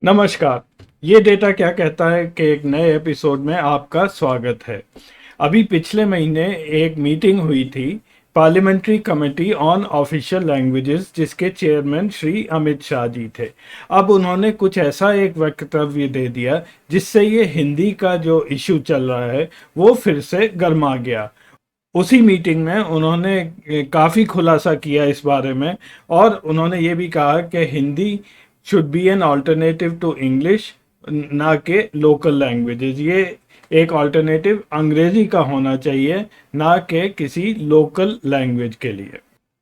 नमस्कार। ये डेटा क्या कहता है कि एक नए एपिसोड में आपका स्वागत है। अभी पिछले महीने एक मीटिंग हुई थी, parliamentary committee on official languages, जिसके चेयरमैन श्री अमित शाह जी थे। अब उन्होंने कुछ ऐसा एक वक्तव्य दे दिया जिससे ये हिंदी का जो इशू चल रहा है वो फिर से गर्मा गया। उसी मीटिंग में उन्होंने काफ़ी खुलासा किया इस बारे में, और उन्होंने ये भी कहा कि Hindi should be an alternative to English, ना कि लोकल लैंग्वेजेस। ये एक ऑल्टरनेटिव अंग्रेजी का होना चाहिए, ना कि किसी लोकल लैंग्वेज के लिए।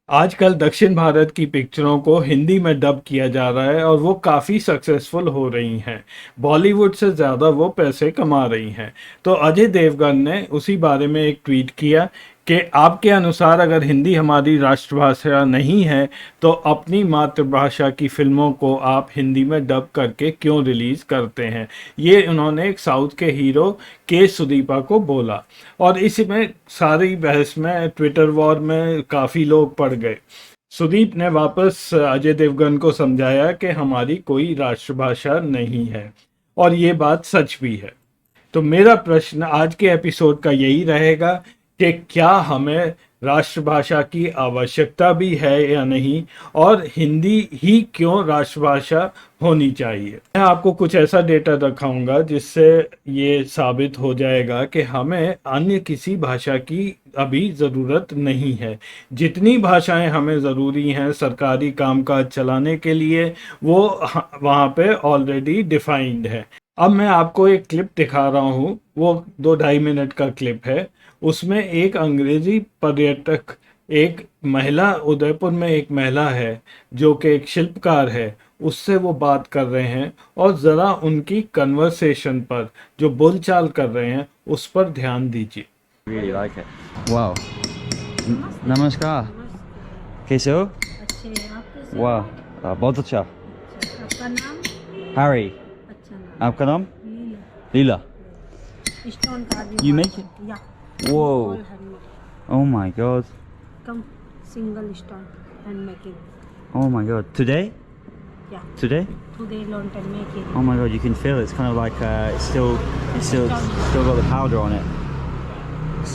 आजकल दक्षिण भारत की पिक्चरों को हिंदी में डब किया जा रहा है और वो काफ़ी सक्सेसफुल हो रही हैं। बॉलीवुड से ज़्यादा वो पैसे कमा रही हैं। तो अजय देवगन ने उसी बारे में एक ट्वीट किया कि आपके अनुसार अगर हिंदी हमारी राष्ट्रभाषा नहीं है तो अपनी मातृभाषा की फिल्मों को आप हिंदी में डब करके क्यों रिलीज़ करते हैं। ये उन्होंने एक साउथ के हीरो के सुदीपा को बोला, और इसमें सारी बहस में ट्विटर वॉर में काफ़ी लोग पड़ गए। सुदीप ने वापस अजय देवगन को समझाया कि हमारी कोई राष्ट्रभाषा नहीं है, और ये बात सच भी है। तो मेरा प्रश्न आज के एपिसोड का यही रहेगा कि क्या हमें राष्ट्रभाषा की आवश्यकता भी है या नहीं, और हिंदी ही क्यों राष्ट्रभाषा होनी चाहिए। मैं आपको कुछ ऐसा डेटा दिखाऊंगा जिससे ये साबित हो जाएगा कि हमें अन्य किसी भाषा की अभी ज़रूरत नहीं है। जितनी भाषाएं हमें ज़रूरी हैं सरकारी कामकाज चलाने के लिए, वो वहाँ पे ऑलरेडी डिफाइंड है। अब मैं आपको एक क्लिप दिखा रहा हूँ, वो 2-2.5 मिनट का क्लिप है। उसमें एक अंग्रेजी पर्यटक, एक महिला, उदयपुर में एक महिला है जो कि एक शिल्पकार है, उससे वो बात कर रहे हैं, और ज़रा उनकी कन्वर्सेशन पर, जो बोलचाल कर रहे हैं, उस पर ध्यान दीजिए। Really like it. Wow. नमस्कार। कैसे हो? अच्छे हैं, आप कैसे वाह, हो? बहुत अच्छा। आपका नाम? हैरी। अच्छा नाम। आपका नाम? लीला। लीला। स्टोन का भी You बात make it? करती, या Whoa. all handmade. Oh my god. Come, single stone hand making. Oh my god. Today? Yeah, Today? today lantern making. Oh my god, you can feel it. It's kind of like it's still got the powder on it.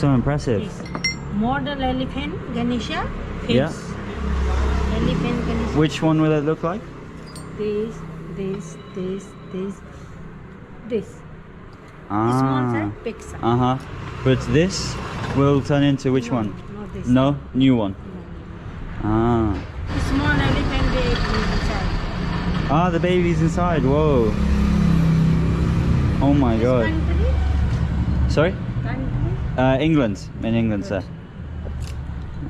So impressive. This model elephant Ganesha face. Yeah. Elephant Ganesha. Which one will it look like? This, this, this, this, this. Small Ah. size, big size. Uh-huh. But this will turn into which No, one? not this. No, new one. No. Ah. Small elephant baby inside. Ah, the baby's inside. Whoa. Oh my god. Country? Sorry? Country? England. In England, sir.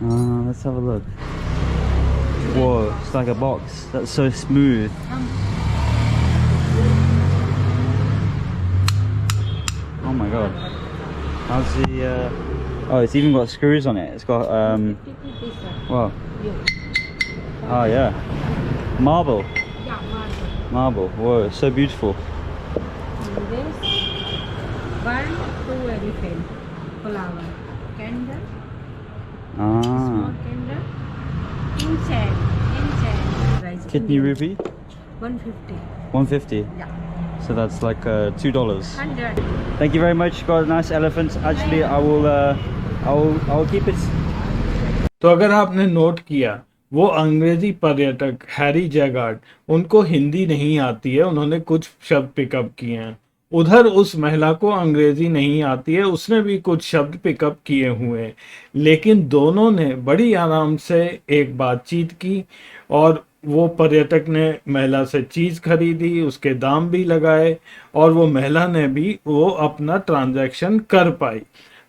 Let's have a look. Whoa, it's like a box. That's so smooth. Come. Oh my god. How's the oh, it's even got screws on it. It's got wow. Oh yeah. Marble. Yeah, marble. Marble. Whoa, it's so beautiful. And this one, two elephant flower candle, small Ah. candle, inside rice. Kidney rupee? 150. 150. Yeah. So that's like $2. 100. Thank you very much. Got a nice elephant. Actually, I will keep it. तो अगर आपने note किया, वो अंग्रेजी पर्यटक Harry जैगार्ड, उनको हिंदी नहीं आती है, उन्होंने कुछ शब्द पिकअप किए हैं। उधर उस महिला को अंग्रेजी नहीं आती है, उसने भी कुछ शब्द पिकअप किए हुए हैं, लेकिन दोनों ने बड़ी आराम से एक बातचीत की, और वो पर्यटक ने महिला से चीज़ खरीदी, उसके दाम भी लगाए, और वो महिला ने भी वो अपना ट्रांजैक्शन कर पाई।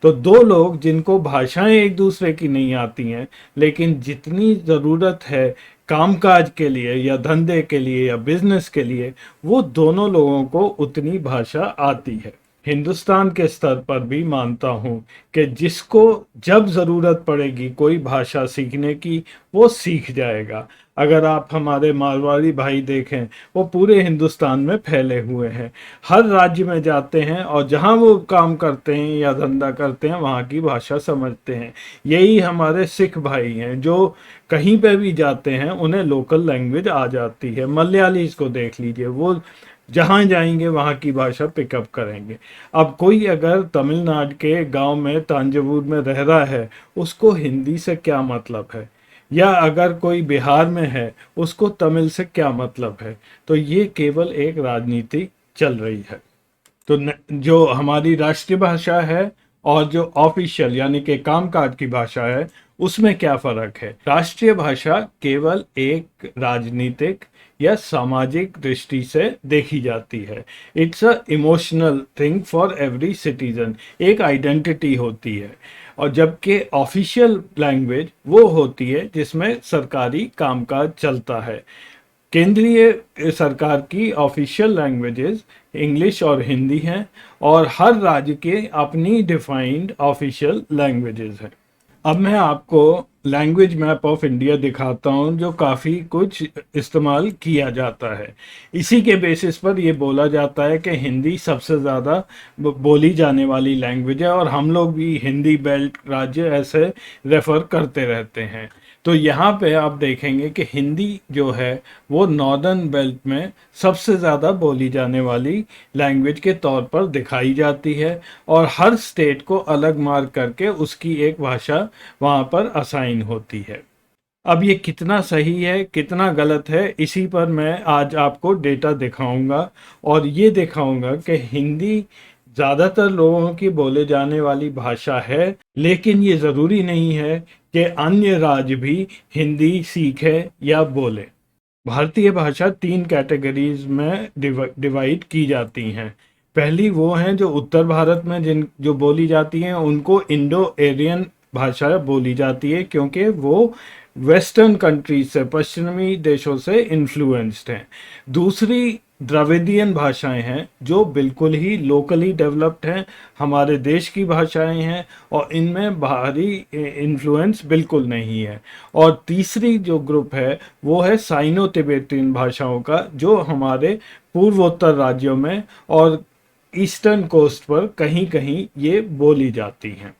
तो दो लोग जिनको भाषाएं एक दूसरे की नहीं आती हैं, लेकिन जितनी ज़रूरत है कामकाज के लिए या धंधे के लिए या बिजनेस के लिए, वो दोनों लोगों को उतनी भाषा आती है। हिंदुस्तान के स्तर पर भी मानता हूँ कि जिसको जब ज़रूरत पड़ेगी कोई भाषा सीखने की, वो सीख जाएगा। अगर आप हमारे मारवाड़ी भाई देखें, वो पूरे हिंदुस्तान में फैले हुए हैं, हर राज्य में जाते हैं, और जहाँ वो काम करते हैं या धंधा करते हैं वहाँ की भाषा समझते हैं। यही हमारे सिख भाई हैं, जो कहीं पे भी जाते हैं उन्हें लोकल लैंग्वेज आ जाती है। मलयालीज़ को देख लीजिए, वो जहाँ जाएंगे वहाँ की भाषा पिकअप करेंगे। अब कोई अगर तमिलनाडु के गांव में तांजावुर में रह रहा है, उसको हिंदी से क्या मतलब है, या अगर कोई बिहार में है उसको तमिल से क्या मतलब है। तो ये केवल एक राजनीति चल रही है। तो जो हमारी राष्ट्रीय भाषा है और जो ऑफिशियल यानी कि कामकाज की भाषा है, उसमें क्या फर्क है। राष्ट्रीय भाषा केवल एक राजनीतिक या सामाजिक दृष्टि से देखी जाती है। It's a emotional thing for every citizen, एक आइडेंटिटी होती है। और जबकि ऑफिशियल लैंग्वेज वो होती है जिसमें सरकारी कामकाज चलता है। केंद्रीय सरकार की ऑफिशियल लैंग्वेजेस इंग्लिश और हिंदी हैं, और हर राज्य के अपनी डिफाइंड ऑफिशियल लैंग्वेजेस हैं। अब मैं आपको लैंग्वेज मैप ऑफ इंडिया दिखाता हूं, जो काफ़ी कुछ इस्तेमाल किया जाता है। इसी के बेसिस पर ये बोला जाता है कि हिंदी सबसे ज़्यादा बोली जाने वाली लैंग्वेज है, और हम लोग भी हिंदी बेल्ट राज्य ऐसे रेफर करते रहते हैं। तो यहाँ पे आप देखेंगे कि हिंदी जो है वो नॉर्दर्न बेल्ट में सबसे ज़्यादा बोली जाने वाली लैंग्वेज के तौर पर दिखाई जाती है, और हर स्टेट को अलग मार्क करके उसकी एक भाषा वहाँ पर असाइन होती है। अब ये कितना सही है कितना गलत है, इसी पर मैं आज आपको डेटा दिखाऊंगा, और ये दिखाऊंगा कि हिंदी ज़्यादातर लोगों की बोले जाने वाली भाषा है, लेकिन ये ज़रूरी नहीं है कि अन्य राज्य भी हिंदी सीखें या बोले। भारतीय भाषा 3 कैटेगरीज में डिवाइड की जाती हैं। पहली वो हैं जो उत्तर भारत में जो बोली जाती हैं, उनको इंडो एरियन भाषा बोली जाती है, क्योंकि वो वेस्टर्न कंट्रीज से, पश्चिमी देशों से इन्फ्लुएंस्ड हैं। दूसरी द्रविडियन भाषाएं हैं जो बिल्कुल ही लोकली डेवलप्ड हैं, हमारे देश की भाषाएं हैं, और इनमें बाहरी इन्फ्लुएंस बिल्कुल नहीं है। और तीसरी जो ग्रुप है वो है साइनो तिब्बतियन भाषाओं का, जो हमारे पूर्वोत्तर राज्यों में और ईस्टर्न कोस्ट पर कहीं कहीं ये बोली जाती हैं।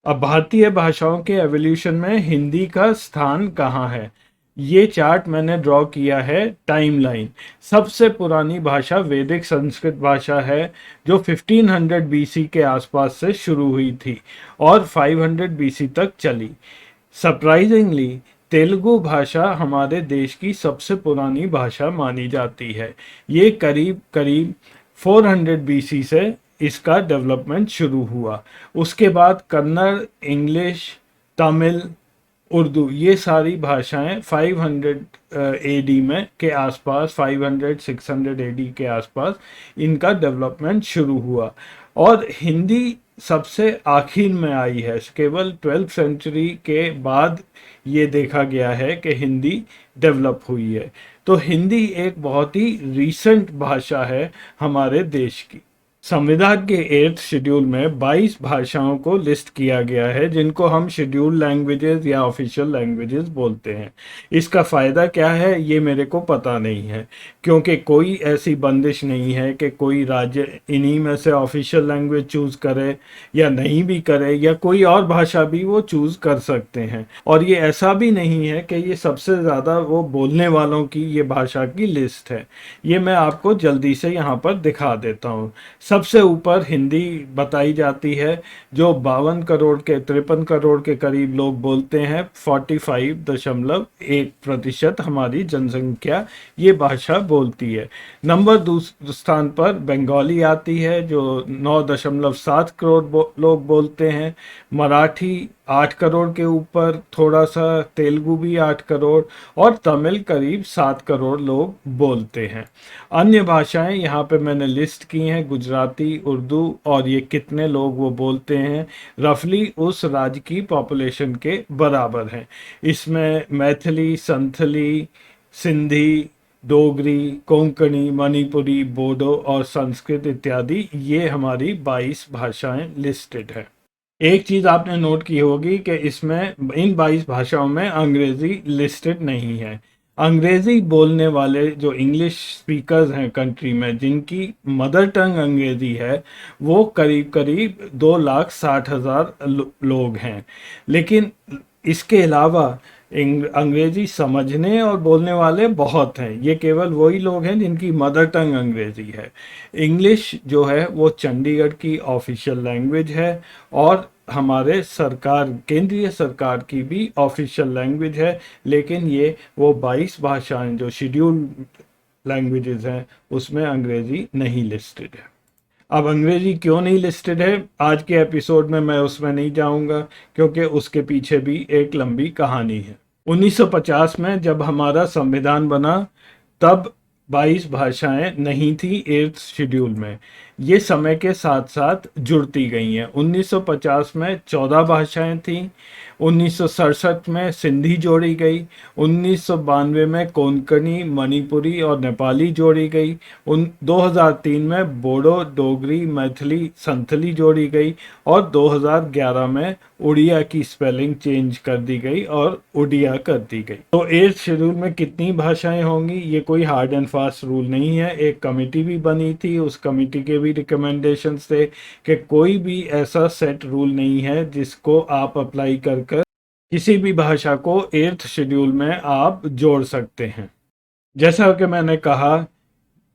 अब भारतीय भाषाओं के एवोल्यूशन में हिंदी का स्थान कहाँ है, ये चार्ट मैंने ड्रॉ किया है टाइमलाइन। सबसे पुरानी भाषा वैदिक संस्कृत भाषा है, जो 1500 बीसी के आसपास से शुरू हुई थी और 500 बीसी तक चली। सरप्राइजिंगली तेलुगु भाषा हमारे देश की सबसे पुरानी भाषा मानी जाती है। ये करीब करीब 400 बीसी से इसका डेवलपमेंट शुरू हुआ। उसके बाद कन्नड़, इंग्लिश, तमिल, उर्दू, ये सारी भाषाएं 500 एडी में के आसपास, 500-600 एडी के आसपास इनका डेवलपमेंट शुरू हुआ। और हिंदी सबसे आखिर में आई है, केवल 12th सेंचुरी के बाद ये देखा गया है कि हिंदी डेवलप हुई है। तो हिंदी एक बहुत ही रीसेंट भाषा है हमारे देश की। संविधान के 8th शेड्यूल में 22 भाषाओं को लिस्ट किया गया है, जिनको हम शेड्यूल लैंग्वेजेस या ऑफिशियल लैंग्वेजेस बोलते हैं। इसका फ़ायदा क्या है ये मेरे को पता नहीं है, क्योंकि कोई ऐसी बंदिश नहीं है कि कोई राज्य इन्हीं में से ऑफिशियल लैंग्वेज चूज़ करे या नहीं भी करे, या कोई और भाषा भी वो चूज़ कर सकते हैं। और ये ऐसा भी नहीं है कि ये सबसे ज़्यादा वो बोलने वालों की ये भाषा की लिस्ट है। ये मैं आपको जल्दी से यहाँ पर दिखा देता हूँ। सबसे ऊपर हिंदी बताई जाती है, जो 53 करोड़ के करीब लोग बोलते हैं। 45.1% हमारी जनसंख्या ये भाषा बोलती है। नंबर दूसरे स्थान पर बंगाली आती है, जो 9.7 करोड़ लोग बोलते हैं। मराठी 8 करोड़ के ऊपर, थोड़ा सा तेलुगु भी 8 करोड़, और तमिल करीब 7 करोड़ लोग बोलते हैं। अन्य भाषाएं यहाँ पे मैंने लिस्ट की हैं, गुजराती, उर्दू, और ये कितने लोग वो बोलते हैं रफली उस राज्य की पॉपुलेशन के बराबर हैं। इसमें मैथिली, संथली, सिंधी, डोगरी, कोंकणी, मणिपुरी, बोडो और संस्कृत इत्यादि, ये हमारी 22 भाषाएं लिस्टेड है। एक चीज़ आपने नोट की होगी कि इसमें इन 22 भाषाओं में अंग्रेज़ी लिस्टेड नहीं है। अंग्रेज़ी बोलने वाले जो इंग्लिश स्पीकर्स हैं कंट्री में, जिनकी मदर टंग अंग्रेज़ी है, वो करीब करीब 2,60,000 लोग हैं। लेकिन इसके अलावा अंग्रेजी समझने और बोलने वाले बहुत हैं। ये केवल वही लोग हैं जिनकी मदर टंग अंग्रेजी है। इंग्लिश जो है वो चंडीगढ़ की ऑफिशियल लैंग्वेज है और हमारे सरकार, केंद्रीय सरकार की भी ऑफिशियल लैंग्वेज है। लेकिन ये वो 22 भाषाएं जो शेड्यूल लैंग्वेजेस हैं उसमें अंग्रेजी नहीं लिस्टेड है। अब अंग्रेजी क्यों नहीं लिस्टेड है, आज के एपिसोड में मैं उसमें नहीं जाऊंगा, क्योंकि उसके पीछे भी एक लंबी कहानी है। 1950 में जब हमारा संविधान बना तब 22 भाषाएं नहीं थी 8th शेड्यूल में। ये समय के साथ साथ जुड़ती गई हैं। 1950 में 14 भाषाएं थीं, 1967 में सिंधी जोड़ी गई, 1992 में कोंकणी, मणिपुरी और नेपाली जोड़ी गई, 2003 में बोडो, डोगरी, मैथिली, संथली जोड़ी गई और 2011 में उड़िया की स्पेलिंग चेंज कर दी गई और उड़िया कर दी गई। तो 8th शेड्यूल में कितनी भाषाएं होंगी ये कोई हार्ड एंड फास्ट रूल नहीं है। एक कमेटी भी बनी थी, उस कमेटी के भी रिकमेंडेशंस थे कि कोई भी ऐसा सेट रूल नहीं है जिसको आप अप्लाई कर किसी भी भाषा को 8th शेड्यूल में आप जोड़ सकते हैं। जैसा कि मैंने कहा,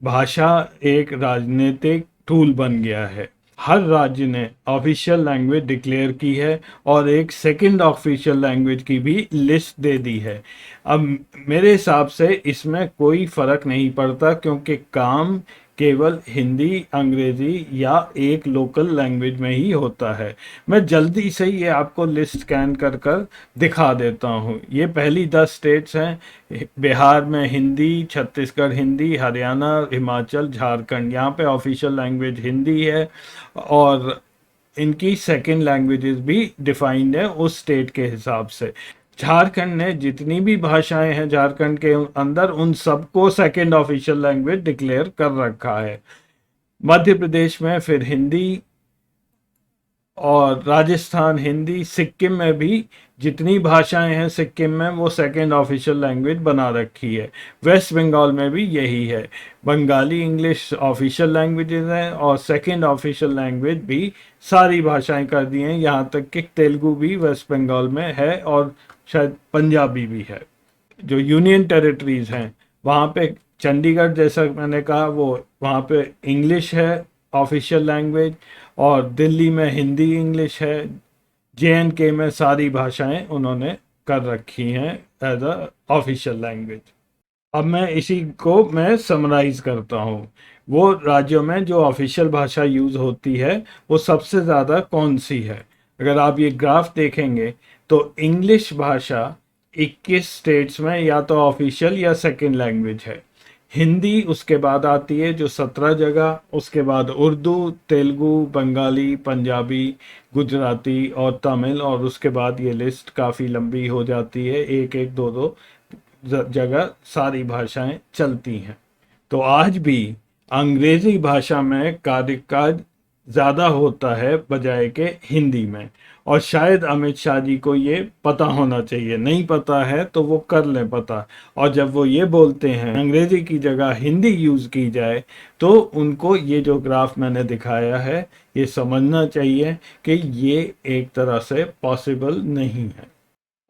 भाषा एक राजनीतिक टूल बन गया है। हर राज्य ने ऑफिशियल लैंग्वेज डिक्लेयर की है और एक सेकंड ऑफिशियल लैंग्वेज की भी लिस्ट दे दी है। अब मेरे हिसाब से इसमें कोई फ़र्क नहीं पड़ता, क्योंकि काम केवल हिंदी, अंग्रेजी या एक लोकल लैंग्वेज में ही होता है। मैं जल्दी से ये आपको लिस्ट स्कैन कर कर दिखा देता हूँ। ये पहली 10 स्टेट्स हैं। बिहार में हिंदी, छत्तीसगढ़ हिंदी, हरियाणा, हिमाचल, झारखंड, यहाँ पे ऑफिशियल लैंग्वेज हिंदी है और इनकी सेकंड लैंग्वेजेस भी डिफाइंड है उस स्टेट के हिसाब से। झारखंड ने जितनी भी भाषाएं हैं झारखंड के अंदर, उन सबको सेकंड ऑफिशियल लैंग्वेज डिक्लेयर कर रखा है। मध्य प्रदेश में फिर हिंदी और राजस्थान हिंदी, सिक्किम में भी जितनी भाषाएं हैं सिक्किम में वो सेकंड ऑफिशियल लैंग्वेज बना रखी है। वेस्ट बंगाल में भी यही है। बंगाली, इंग्लिश ऑफिशियल लैंग्वेजेस हैं और सेकंड ऑफिशियल लैंग्वेज भी सारी भाषाएं कर दी हैं, यहाँ तक कि तेलुगु भी वेस्ट बंगाल में है और शायद पंजाबी भी है। जो यूनियन टेरिटरीज हैं वहाँ पे चंडीगढ़, जैसा मैंने कहा, वो वहाँ पे इंग्लिश है ऑफिशियल लैंग्वेज और दिल्ली में हिंदी इंग्लिश है। JNK में सारी भाषाएं उन्होंने कर रखी हैं एज अ ऑफिशियल लैंग्वेज। अब मैं समराइज करता हूँ। वो राज्यों में जो ऑफिशियल भाषा यूज़ होती है वो सबसे ज़्यादा कौन सी है। अगर आप ये ग्राफ देखेंगे तो इंग्लिश भाषा 21 स्टेट्स में या तो ऑफिशियल या सेकंड लैंग्वेज है। हिंदी उसके बाद आती है जो 17 जगह, उसके बाद उर्दू, तेलुगु, बंगाली, पंजाबी, गुजराती और तमिल, और उसके बाद ये लिस्ट काफ़ी लंबी हो जाती है। एक एक दो दो जगह सारी भाषाएं चलती हैं। तो आज भी अंग्रेजी भाषा में कार्यकाज ज़्यादा होता है बजाय के हिंदी में, और शायद अमित शाह जी को ये पता होना चाहिए। नहीं पता है तो वो कर लें पता, और जब वो ये बोलते हैं अंग्रेजी की जगह हिंदी यूज़ की जाए तो उनको ये जो ग्राफ मैंने दिखाया है ये समझना चाहिए कि ये एक तरह से पॉसिबल नहीं है।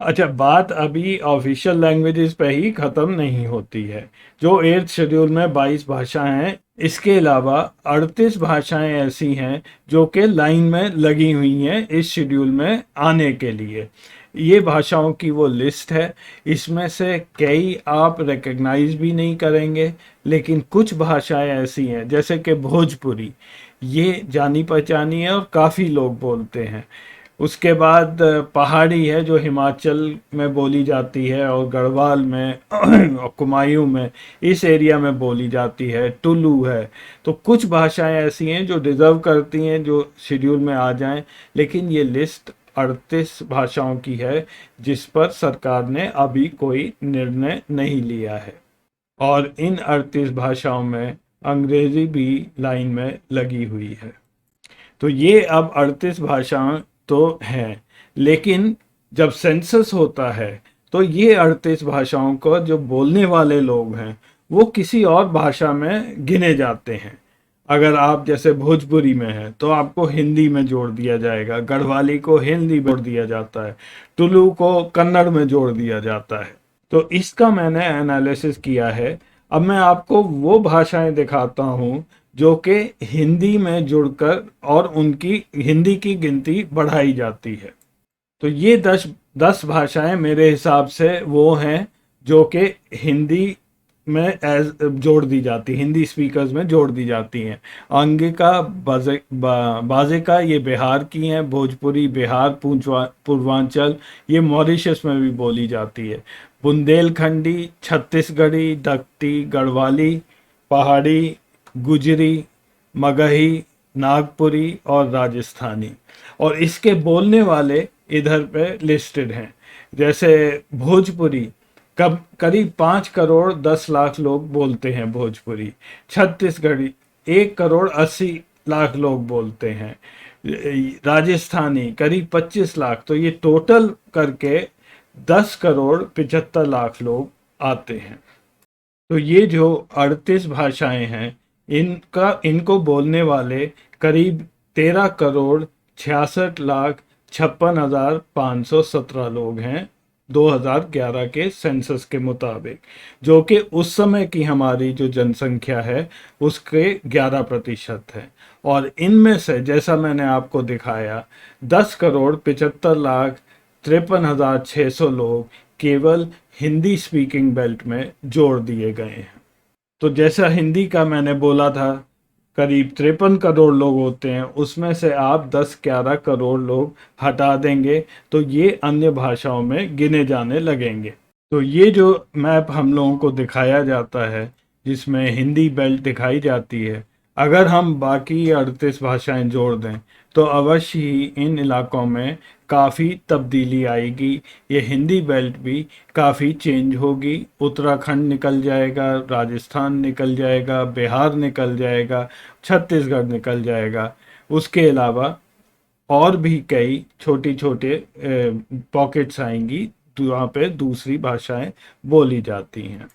अच्छा, बात अभी ऑफिशियल लैंग्वेजेस पे ही ख़त्म नहीं होती है। जो 8th शेड्यूल में 22 भाषाएं हैं, इसके अलावा 38 भाषाएं ऐसी हैं जो कि लाइन में लगी हुई हैं इस शेड्यूल में आने के लिए। ये भाषाओं की वो लिस्ट है। इसमें से कई आप रिकग्नाइज भी नहीं करेंगे, लेकिन कुछ भाषाएं ऐसी हैं जैसे कि भोजपुरी, ये जानी पहचानी है और काफ़ी लोग बोलते हैं। उसके बाद पहाड़ी है जो हिमाचल में बोली जाती है और गढ़वाल में और कुमायूं में, इस एरिया में बोली जाती है। टुलू है। तो कुछ भाषाएं ऐसी हैं जो डिज़र्व करती हैं जो शेड्यूल में आ जाएं, लेकिन ये लिस्ट 38 भाषाओं की है जिस पर सरकार ने अभी कोई निर्णय नहीं लिया है, और इन 38 भाषाओं में अंग्रेज़ी भी लाइन में लगी हुई है। तो ये अब 38 भाषाएं तो हैं, लेकिन जब सेंसस होता है तो ये 38 भाषाओं को जो बोलने वाले लोग हैं वो किसी और भाषा में गिने जाते हैं, अगर आप जैसे भोजपुरी में हैं तो आपको हिंदी में जोड़ दिया जाएगा, गढ़वाली को हिंदी में जोड़ दिया जाता है, तुलु को कन्नड़ में जोड़ दिया जाता है। तो इसका मैंने एनालिसिस किया है। अब मैं आपको वो भाषाएं दिखाता हूँ जो कि हिंदी में जुड़कर और उनकी हिंदी की गिनती बढ़ाई जाती है। तो ये 10 भाषाएं मेरे हिसाब से वो हैं जो कि हिंदी में जोड़ दी जाती, हिंदी स्पीकर्स में जोड़ दी जाती हैं। अंगिका, बाजिका ये बिहार की हैं, भोजपुरी बिहार पूर्वांचल ये मॉरिशस में भी बोली जाती है, बुंदेलखंडी, छत्तीसगढ़ी, दक्ती, गढ़वाली, पहाड़ी, गुजरी, मगही, नागपुरी और राजस्थानी। और इसके बोलने वाले इधर पे लिस्टेड हैं। जैसे भोजपुरी करीब 5 करोड़ 10 लाख लोग बोलते हैं भोजपुरी। छत्तीसगढ़ी 1 करोड़ 80 लाख लोग बोलते हैं। राजस्थानी करीब 25 लाख। तो ये टोटल करके 10 करोड़ 75 लाख लोग आते हैं। तो ये जो 38 भाषाएं हैं इनको बोलने वाले करीब 13 करोड़ 66 लाख 56,517 लोग हैं 2011 के सेंसस के मुताबिक, जो कि उस समय की हमारी जो जनसंख्या है उसके 11% है। और इनमें से जैसा मैंने आपको दिखाया 10 करोड़ 75 लाख 53,600 लोग केवल हिंदी स्पीकिंग बेल्ट में जोड़ दिए गए हैं। तो जैसा हिंदी का मैंने बोला था करीब 53 करोड़ लोग होते हैं, उसमें से आप 10-11 करोड़ लोग हटा देंगे तो ये अन्य भाषाओं में गिने जाने लगेंगे। तो ये जो मैप हम लोगों को दिखाया जाता है जिसमें हिंदी बेल्ट दिखाई जाती है, अगर हम बाकी 38 भाषाएं जोड़ दें तो अवश्य ही इन इलाकों में काफ़ी तब्दीली आएगी। ये हिंदी बेल्ट भी काफ़ी चेंज होगी। उत्तराखंड निकल जाएगा, राजस्थान निकल जाएगा, बिहार निकल जाएगा, छत्तीसगढ़ निकल जाएगा। उसके अलावा और भी कई छोटी छोटे पॉकेट्स आएंगी जहाँ पे दूसरी भाषाएं बोली जाती हैं।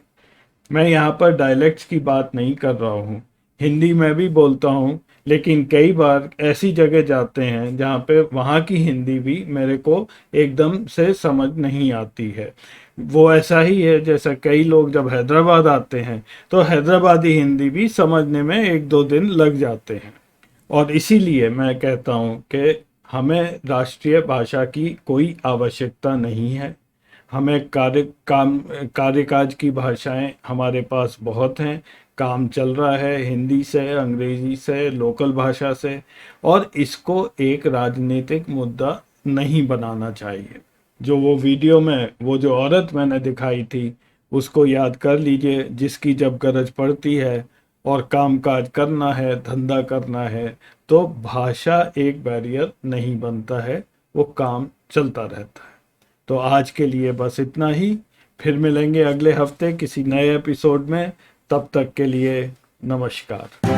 मैं यहाँ पर डायलेक्ट्स की बात नहीं कर रहा हूँ, हिंदी में भी बोलता हूँ, लेकिन कई बार ऐसी जगह जाते हैं जहाँ पे वहाँ की हिंदी भी मेरे को एकदम से समझ नहीं आती है। वो ऐसा ही है जैसा कई लोग जब हैदराबाद आते हैं तो हैदराबादी हिंदी भी समझने में 1-2 दिन लग जाते हैं। और इसीलिए मैं कहता हूँ कि हमें राष्ट्रीय भाषा की कोई आवश्यकता नहीं है। हमें कार्यकाज की भाषाएं हमारे पास बहुत हैं, काम चल रहा है हिंदी से, अंग्रेजी से, लोकल भाषा से, और इसको एक राजनीतिक मुद्दा नहीं बनाना चाहिए। जो वो वीडियो में वो जो औरत मैंने दिखाई थी उसको याद कर लीजिए, जिसकी जब गरज पड़ती है और कामकाज करना है, धंधा करना है, तो भाषा एक बैरियर नहीं बनता है, वो काम चलता रहता है। तो आज के लिए बस इतना ही। फिर मिलेंगे अगले हफ्ते किसी नए एपिसोड में। तब तक के लिए नमस्कार।